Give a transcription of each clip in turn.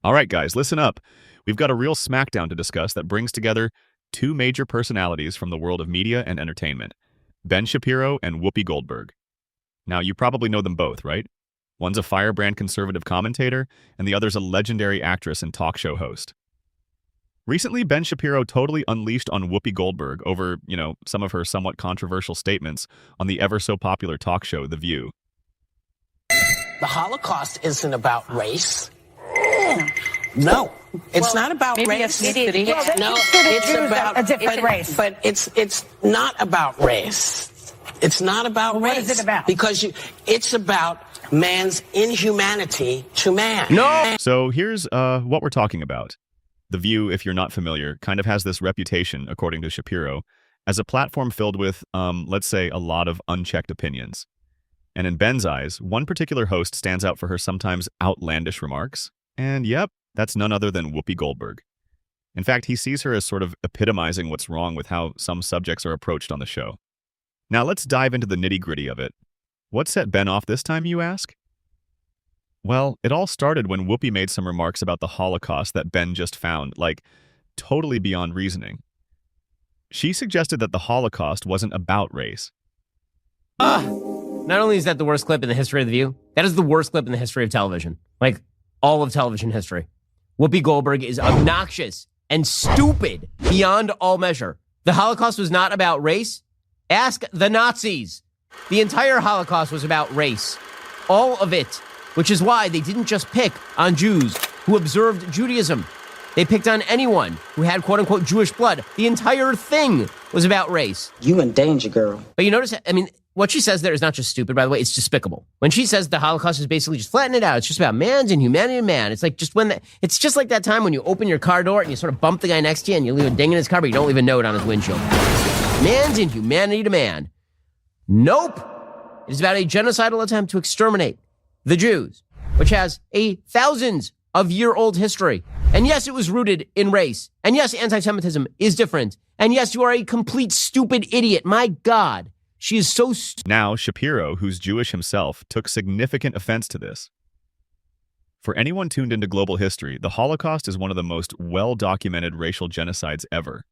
All right, guys, listen up. We've got a real smackdown to discuss that brings together two major personalities from the world of media and entertainment, Ben Shapiro and Whoopi Goldberg. Now, you probably know them both, right? One's a firebrand conservative commentator, and the other's a legendary actress and talk show host. Recently, Ben Shapiro totally unleashed on Whoopi Goldberg over, some of her somewhat controversial statements on the ever-so-popular talk show, The View. The Holocaust isn't about race. No, it's not about race. No, it's about a different race. But it's not about race. It's not about race. What is it about? Because it's about man's inhumanity to man. No. So here's what we're talking about. The View, if you're not familiar, kind of has this reputation, according to Shapiro, as a platform filled with, let's say, a lot of unchecked opinions. And in Ben's eyes, one particular host stands out for her sometimes outlandish remarks. And yep, that's none other than Whoopi Goldberg. In fact, he sees her as sort of epitomizing what's wrong with how some subjects are approached on the show. Now let's dive into the nitty-gritty of it. What set Ben off this time, you ask? Well, it all started when Whoopi made some remarks about the Holocaust that Ben just found, totally beyond reasoning. She suggested that the Holocaust wasn't about race. Not only is that the worst clip in the history of The View, that is the worst clip in the history of television. All of television history. Whoopi Goldberg is obnoxious and stupid beyond all measure. The Holocaust was not about race. Ask the Nazis. The entire Holocaust was about race. All of it. Which is why they didn't just pick on Jews who observed Judaism. They picked on anyone who had quote-unquote Jewish blood. The entire thing was about race. You in danger, girl. But you notice, what she says there is not just stupid, by the way, it's despicable. When she says the Holocaust is basically just flatten it out, it's just about man's inhumanity to man. It's it's just like that time when you open your car door and you sort of bump the guy next to you and you leave a ding in his car, but you don't leave a note on his windshield. Man's inhumanity to man. Nope. It is about a genocidal attempt to exterminate the Jews, which has a thousands-of-year-old history. And yes, it was rooted in race. And yes, anti-Semitism is different. And yes, you are a complete stupid idiot. My God. She is so Now, Shapiro, who's Jewish himself, took significant offense to this. For anyone tuned into global history, the Holocaust is one of the most well-documented racial genocides ever.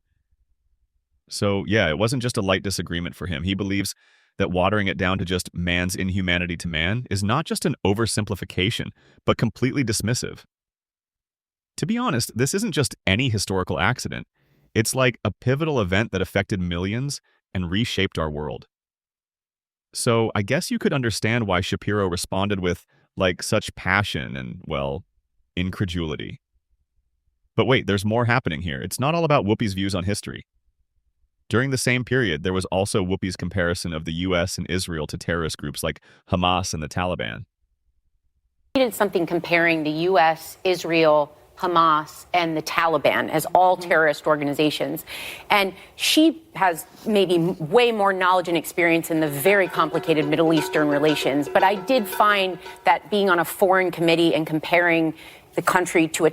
So, yeah, it wasn't just a light disagreement for him. He believes that watering it down to just man's inhumanity to man is not just an oversimplification, but completely dismissive. To be honest, this isn't just any historical accident. It's like a pivotal event that affected millions and reshaped our world. So I guess you could understand why Shapiro responded with, such passion and, incredulity. But wait, there's more happening here. It's not all about Whoopi's views on history. During the same period, there was also Whoopi's comparison of the U.S. and Israel to terrorist groups like Hamas and the Taliban. He did something comparing the U.S., Israel, Hamas, and the Taliban as all terrorist organizations. And she has maybe way more knowledge and experience in the very complicated Middle Eastern relations. But I did find that being on a foreign committee and comparing the country to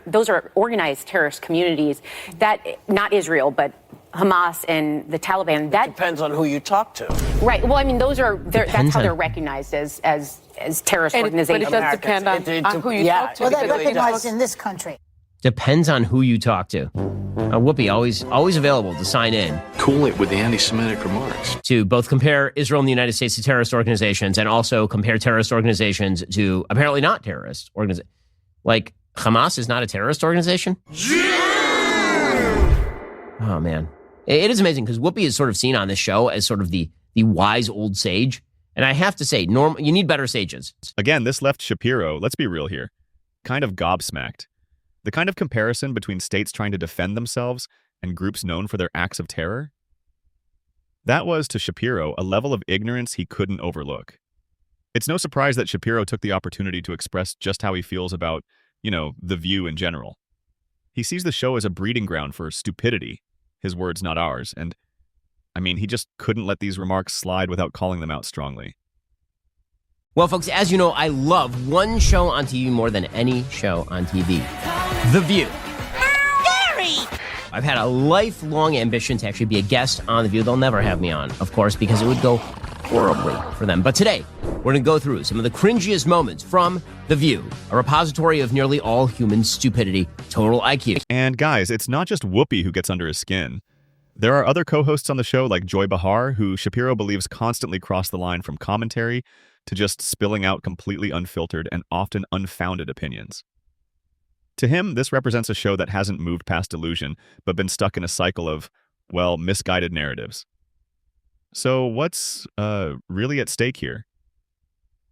those are organized terrorist communities, that, not Israel, but Hamas and the Taliban. That depends on who you talk to. Right. Well, that's how they're recognized as terrorist organizations. But it does depend on who you talk to. Well, they're recognized in this country. Depends on who you talk to. Whoopi, always available to sign in. Cool it with the anti-Semitic remarks. To both compare Israel and the United States to terrorist organizations and also compare terrorist organizations to apparently not terrorist organizations. Hamas is not a terrorist organization? Oh, man. It is amazing because Whoopi is sort of seen on this show as sort of the wise old sage. And I have to say, you need better sages. Again, this left Shapiro, let's be real here, kind of gobsmacked. The kind of comparison between states trying to defend themselves and groups known for their acts of terror? That was, to Shapiro, a level of ignorance he couldn't overlook. It's no surprise that Shapiro took the opportunity to express just how he feels about, The View in general. He sees the show as a breeding ground for stupidity, his words, not ours, and, he just couldn't let these remarks slide without calling them out strongly. Well, folks, as you know, I love one show on TV more than any show on TV. The View. Gary! I've had a lifelong ambition to actually be a guest on The View. They'll never have me on, of course, because it would go horribly for them. But today, we're going to go through some of the cringiest moments from The View, a repository of nearly all human stupidity, total IQ. And guys, it's not just Whoopi who gets under his skin. There are other co-hosts on the show like Joy Behar, who Shapiro believes constantly cross the line from commentary to just spilling out completely unfiltered and often unfounded opinions. To him, this represents a show that hasn't moved past delusion, but been stuck in a cycle of, well, misguided narratives. So what's really at stake here?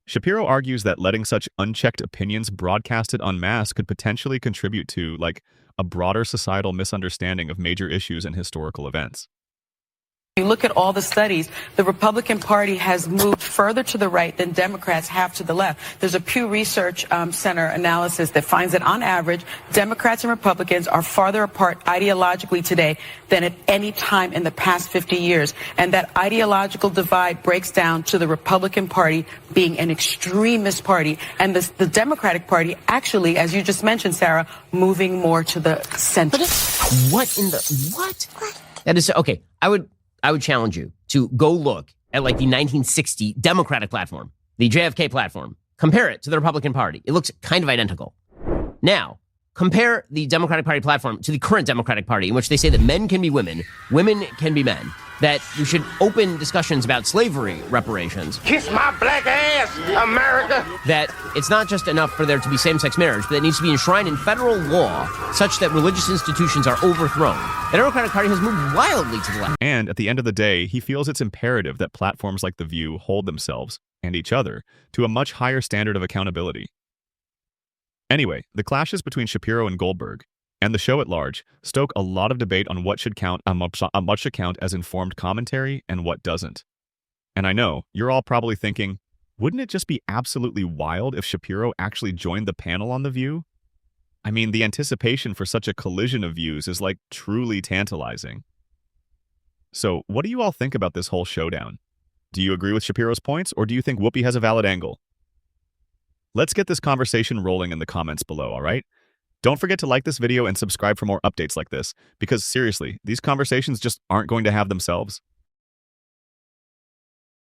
Shapiro argues that letting such unchecked opinions broadcasted en masse could potentially contribute to, like, a broader societal misunderstanding of major issues and historical events. You look at all the studies, the Republican Party has moved further to the right than Democrats have to the left. There's a Pew Research Center analysis that finds that on average, Democrats and Republicans are farther apart ideologically today than at any time in the past 50 years. And that ideological divide breaks down to the Republican Party being an extremist party and the Democratic Party actually, as you just mentioned, Sarah, moving more to the center. What in the, what? That is, okay, I would challenge you to go look at like the 1960 Democratic platform, the JFK platform. Compare it to the Republican Party. It looks kind of identical. Now, compare the Democratic Party platform to the current Democratic Party, in which they say that men can be women, women can be men, that you should open discussions about slavery reparations. Kiss my black ass, America! That it's not just enough for there to be same-sex marriage, but it needs to be enshrined in federal law such that religious institutions are overthrown. The Democratic Party has moved wildly to the left. And at the end of the day, he feels it's imperative that platforms like The View hold themselves, and each other, to a much higher standard of accountability. Anyway, the clashes between Shapiro and Goldberg, and the show at large, stoke a lot of debate on what should count as informed commentary and what doesn't. And I know, you're all probably thinking, wouldn't it just be absolutely wild if Shapiro actually joined the panel on The View? I mean, the anticipation for such a collision of views is like truly tantalizing. So, what do you all think about this whole showdown? Do you agree with Shapiro's points, or do you think Whoopi has a valid angle? Let's get this conversation rolling in the comments below, all right? Don't forget to like this video and subscribe for more updates like this, because seriously, these conversations just aren't going to have themselves.